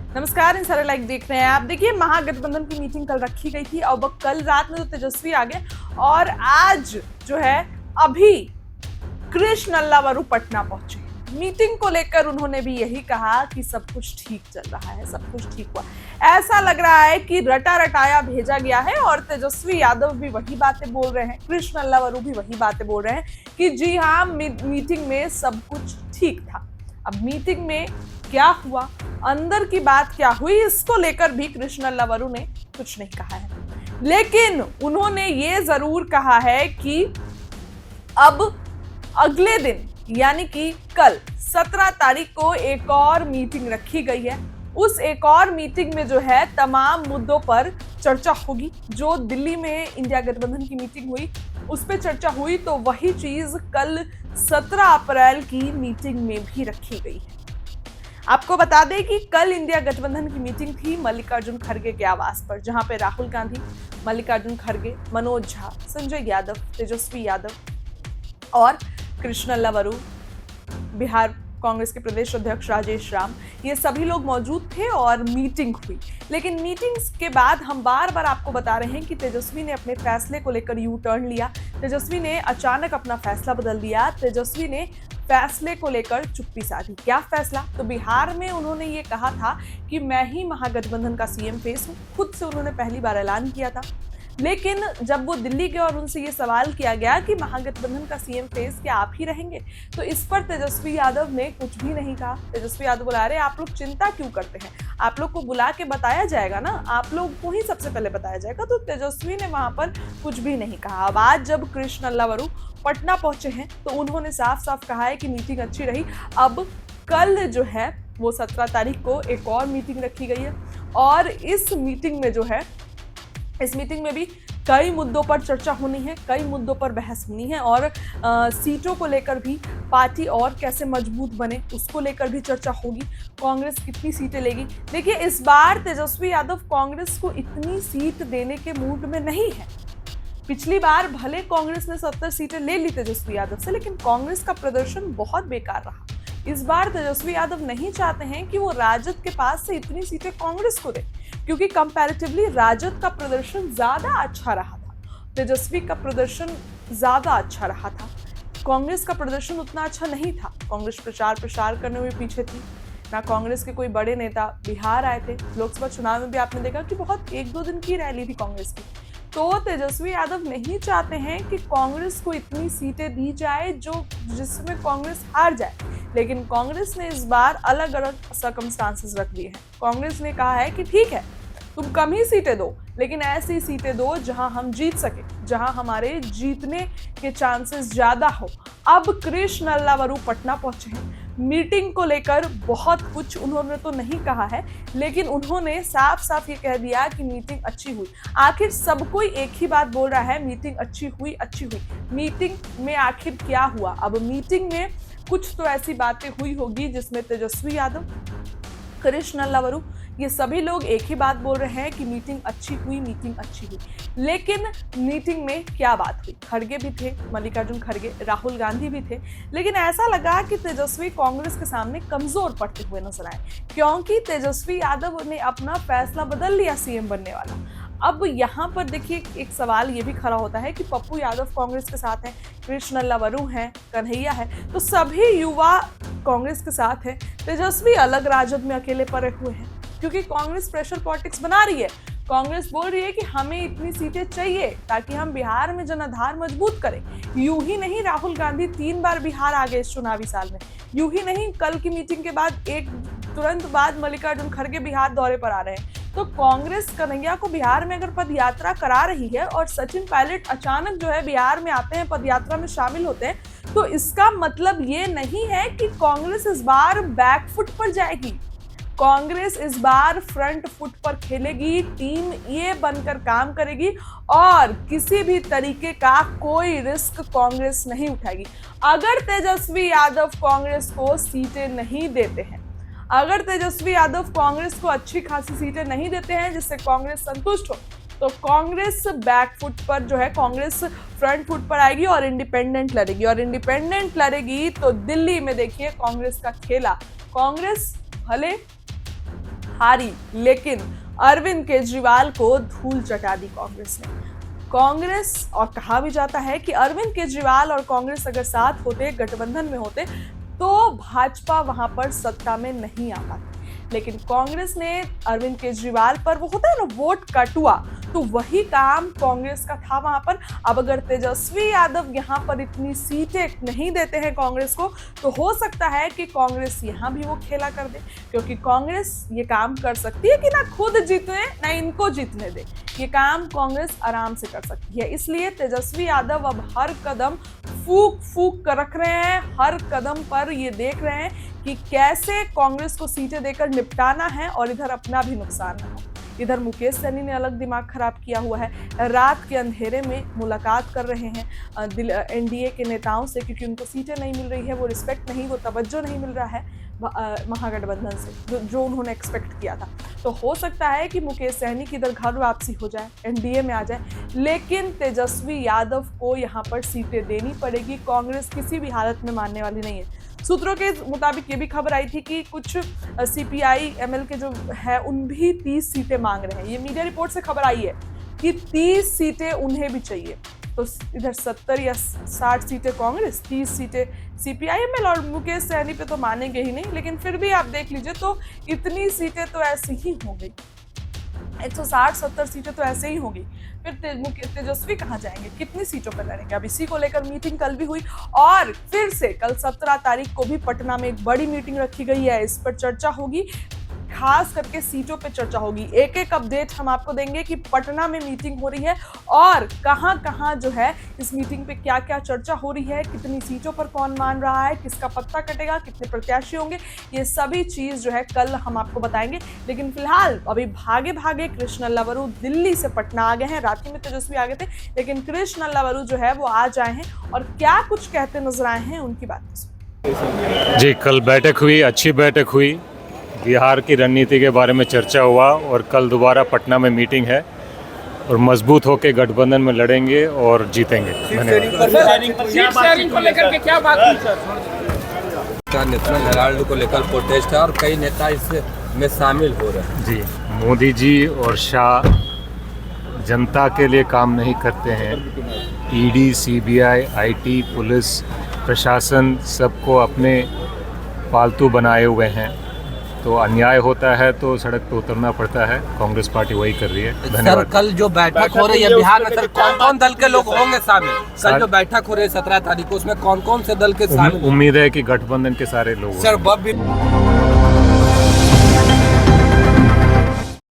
नमस्कार, इंसारा लाइव देख रहे हैं आप। देखिए, महागठबंधन की मीटिंग कल रखी गई थी। अब कल रात में तो तेजस्वी आ गए और आज जो है अभी कृष्ण अल्लावरू पटना पहुंचे। मीटिंग को लेकर उन्होंने भी यही कहा कि सब कुछ ठीक चल रहा है, सब कुछ ठीक हुआ। ऐसा लग रहा है कि रटा रटाया भेजा गया है और तेजस्वी यादव भी वही बातें बोल रहे हैं, कृष्ण अल्लावरू भी वही बातें बोल रहे हैं कि जी हाँ, मीटिंग में सब कुछ ठीक था। अब मीटिंग में क्या हुआ, अंदर की बात क्या हुई, इसको लेकर भी कृष्ण अल्लावरू ने कुछ नहीं कहा है। लेकिन उन्होंने ये जरूर कहा है कि अब अगले दिन यानी कि कल 17 तारीख को एक और मीटिंग रखी गई है। उस एक और मीटिंग में जो है तमाम मुद्दों पर चर्चा होगी। जो दिल्ली में इंडिया गठबंधन की मीटिंग हुई उस पर चर्चा हुई, तो वही चीज कल 17 अप्रैल की मीटिंग में भी रखी गई है। आपको बता दें कि कल इंडिया गठबंधन की मीटिंग थी मल्लिकार्जुन खड़गे के आवास पर, जहां पे राहुल गांधी, मल्लिकार्जुन खड़गे, मनोज झा, संजय यादव, तेजस्वी यादव और कृष्ण अल्लावरू, बिहार कांग्रेस के प्रदेश अध्यक्ष राजेश राम, ये सभी लोग मौजूद थे और मीटिंग हुई। लेकिन मीटिंग्स के बाद हम बार बार आपको बता रहे हैं कि तेजस्वी ने अपने फैसले को लेकर यू टर्न लिया। तेजस्वी ने अचानक अपना फैसला बदल दिया। तेजस्वी ने फैसले को लेकर चुप्पी साधी। क्या फैसला? तो बिहार में उन्होंने ये कहा था कि मैं ही महागठबंधन का सीएम फेस हूं। खुद से उन्होंने पहली बार ऐलान किया था। लेकिन जब वो दिल्ली गए और उनसे ये सवाल किया गया कि महागठबंधन का सीएम फेस क्या आप ही रहेंगे, तो इस पर तेजस्वी यादव ने कुछ भी नहीं कहा। तेजस्वी यादव बोला, अरे आप लोग चिंता क्यों करते हैं, आप लोग को बुला के बताया जाएगा ना, आप लोग को ही सबसे पहले बताया जाएगा। तो तेजस्वी ने वहां पर कुछ भी नहीं कहा। अब आज जब कृष्ण अल्लावरू पटना पहुंचे हैं तो उन्होंने साफ साफ कहा है कि मीटिंग अच्छी रही। अब कल जो है वो 17 तारीख को एक और मीटिंग रखी गई है और इस मीटिंग में भी कई मुद्दों पर चर्चा होनी है, कई मुद्दों पर बहस होनी है और सीटों को लेकर भी पार्टी और कैसे मजबूत बने उसको लेकर भी चर्चा होगी। कांग्रेस कितनी सीटें लेगी? देखिए, इस बार तेजस्वी यादव कांग्रेस को इतनी सीट देने के मूड में नहीं है। पिछली बार भले कांग्रेस ने 70 सीटें ले ली तेजस्वी यादव से, लेकिन कांग्रेस का प्रदर्शन बहुत बेकार रहा। इस बार तेजस्वी यादव नहीं चाहते हैं कि वो राजद के पास से इतनी सीटें कांग्रेस को दे, क्योंकि कंपैरेटिवली राजद का प्रदर्शन ज्यादा अच्छा रहा था, तेजस्वी का प्रदर्शन ज्यादा अच्छा रहा था। कांग्रेस का प्रदर्शन उतना अच्छा नहीं था। कांग्रेस प्रचार प्रसार करने में पीछे थी। ना कांग्रेस के कोई बड़े नेता बिहार आए थे। लोकसभा चुनाव में भी आपने देखा कि बहुत 1-2 दिन की रैली थी कांग्रेस की। तो तेजस्वी यादव नहीं चाहते हैं कि कांग्रेस को इतनी सीटें दी जाए जिसमें कांग्रेस हार जाए। लेकिन कांग्रेस ने इस बार अलग अलग सर्कमस्टांसेस रख दिए हैं। कांग्रेस ने कहा है कि ठीक है, तुम कम ही सीटें दो, लेकिन ऐसी सीटें दो जहां हम जीत सके, जहां हमारे जीतने के चांसेस ज्यादा हो। अब कृष्ण अल्लावरू पटना पहुंचे हैं। मीटिंग को लेकर बहुत कुछ उन्होंने तो नहीं कहा है, लेकिन उन्होंने साफ साफ ये कह दिया कि मीटिंग अच्छी हुई। आखिर सब कोई एक ही बात बोल रहा है, मीटिंग अच्छी हुई, अच्छी हुई। मीटिंग में आखिर क्या हुआ? अब मीटिंग में कुछ तो ऐसी बातें हुई होगी जिसमें तेजस्वी यादव, कृष्ण अल्लावरू, ये सभी लोग एक ही बात बोल रहे हैं कि मीटिंग अच्छी हुई, मीटिंग अच्छी हुई। लेकिन मीटिंग में क्या बात हुई? खड़गे भी थे, मल्लिकार्जुन खड़गे, राहुल गांधी भी थे, लेकिन ऐसा लगा कि तेजस्वी कांग्रेस के सामने कमजोर पड़ते हुए नजर आए, क्योंकि तेजस्वी यादव ने अपना फैसला बदल लिया सीएम बनने वाला। अब यहाँ पर देखिए, एक सवाल ये भी खड़ा होता है कि पप्पू यादव कांग्रेस के साथ हैं, कृष्ण अल्लावरू हैं, कन्हैया है, तो सभी युवा कांग्रेस के साथ हैं। तेजस्वी अलग राजद में अकेले पड़े हुए हैं, क्योंकि कांग्रेस प्रेशर पॉलिटिक्स बना रही है। कांग्रेस बोल रही है कि हमें इतनी सीटें चाहिए ताकि हम बिहार में जनाधार मजबूत करें। यूं ही नहीं, राहुल गांधी 3 बार बिहार आ गए इस चुनावी साल में। यूं ही नहीं, कल की मीटिंग के बाद तुरंत बाद मल्लिकार्जुन खड़गे बिहार दौरे पर आ रहे हैं। तो कांग्रेस कन्हैया को बिहार में अगर पद यात्रा करा रही है और सचिन पायलट अचानक जो है बिहार में आते हैं, पद यात्रा में शामिल होते हैं, तो इसका मतलब ये नहीं है कि कांग्रेस इस बार बैकफुट पर जाएगी। कांग्रेस इस बार फ्रंट फुट पर खेलेगी, टीम ये बनकर काम करेगी और किसी भी तरीके का कोई रिस्क कांग्रेस नहीं उठाएगी। अगर तेजस्वी यादव कांग्रेस को सीटें नहीं देते हैं, अगर तेजस्वी यादव कांग्रेस को अच्छी खासी सीटें नहीं देते हैं जिससे कांग्रेस संतुष्ट हो, तो कांग्रेस बैकफुट पर जो है, कांग्रेस फ्रंट फुट पर आएगी और इंडिपेंडेंट लड़ेगी। और इंडिपेंडेंट लड़ेगी तो दिल्ली में देखिए कांग्रेस का खेला। कांग्रेस भले हारी, लेकिन अरविंद केजरीवाल को धूल चटा दी कांग्रेस ने। कांग्रेस, और कहा भी जाता है कि अरविंद केजरीवाल और कांग्रेस अगर साथ होते, गठबंधन में होते, तो भाजपा वहां पर सत्ता में नहीं आ पाती। लेकिन कांग्रेस ने अरविंद केजरीवाल पर, वो होता है ना वोट कटुआ, तो वही काम कांग्रेस का था वहां पर। अब अगर तेजस्वी यादव यहां पर इतनी सीटें नहीं देते हैं कांग्रेस को, तो हो सकता है कि कांग्रेस यहां भी वो खेला कर दे, क्योंकि कांग्रेस ये काम कर सकती है कि ना खुद जीते ना इनको जीतने दे। ये काम कांग्रेस आराम से कर सकती है। इसलिए तेजस्वी यादव अब हर कदम फूक फूक कर रख रहे हैं, हर कदम पर ये देख रहे हैं कि कैसे कांग्रेस को सीटें देकर निपटाना है और इधर अपना भी नुकसान ना हो। इधर मुकेश सहनी ने अलग दिमाग खराब किया हुआ है, रात के अंधेरे में मुलाकात कर रहे हैं एनडीए के नेताओं से, क्योंकि उनको सीटें नहीं मिल रही है, वो रिस्पेक्ट नहीं, वो तवज्जो नहीं मिल रहा है महागठबंधन से जो उन्होंने एक्सपेक्ट किया था। तो हो सकता है कि मुकेश सहनी की इधर घर वापसी हो जाए, एनडीए में आ जाए, लेकिन तेजस्वी यादव को यहाँ पर सीटें देनी पड़ेगी। कांग्रेस किसी भी हालत में मानने वाली नहीं है। सूत्रों के मुताबिक ये भी खबर आई थी कि कुछ सीपीआई एमएल के जो है उन भी 30 सीटें मांग रहे हैं। ये मीडिया रिपोर्ट से खबर आई है कि 30 सीटें उन्हें भी चाहिए। तो इधर 70 या 60 सीटें कांग्रेस, 30 सीटें सीपीआई एमएल, और मुकेश सहनी पे तो मानेंगे ही नहीं, लेकिन फिर भी आप देख लीजिए तो इतनी सीटें तो ऐसी ही होंगी, 160-70 सीटें तो ऐसे ही होंगी। फिर तेजस्वी कहाँ जाएंगे, कितनी सीटों पर लड़ेंगे? अब इसी को लेकर मीटिंग कल भी हुई, और फिर से कल 17 तारीख को भी पटना में एक बड़ी मीटिंग रखी गई है। इस पर चर्चा होगी, खास करके सीटों पे चर्चा होगी। एक एक अपडेट हम आपको देंगे कि पटना में मीटिंग हो रही है और कहां जो है इस मीटिंग पे क्या क्या चर्चा हो रही है, कितनी सीटों पर कौन मान रहा है, किसका पत्ता कटेगा, कितने प्रत्याशी होंगे, ये सभी चीज जो है कल हम आपको बताएंगे। लेकिन फिलहाल अभी भागे भागे कृष्ण लल्लावरू दिल्ली से पटना आ गए हैं। रांची में तेजस्वी आ गए थे, लेकिन कृष्ण लल्लावरू जो है वो आज आए हैं और क्या कुछ कहते नजर आए हैं, उनकी बात जी। कल बैठक हुई, अच्छी बैठक हुई, बिहार की रणनीति के बारे में चर्चा हुआ और कल दोबारा पटना में मीटिंग है और मजबूत होकर गठबंधन में लड़ेंगे और जीतेंगे। सीट शेयरिंग को लेकर के क्या बात हुई सर? नेशनल हेराल्ड को लेकर प्रोटेस्ट है और कई नेता इसमें शामिल हो रहे हैं। जी, मोदी जी और शाह जनता के लिए काम नहीं करते हैं। ईडी, सीबीआई, आईटी, पुलिस प्रशासन सबको अपने पालतू बनाए हुए हैं, तो अन्याय होता है तो सड़क पे उतरना पड़ता है। कांग्रेस पार्टी वही कर रही है। धन्यवाद। सर, कल जो बैठक हो रही है बिहार में, सर कौन कौन दल के लोग होंगे शामिल? कल जो बैठक हो रही है 17 तारीख को, उसमें कौन कौन से दल के शामिल? उम्मीद है कि गठबंधन के सारे लोग। सर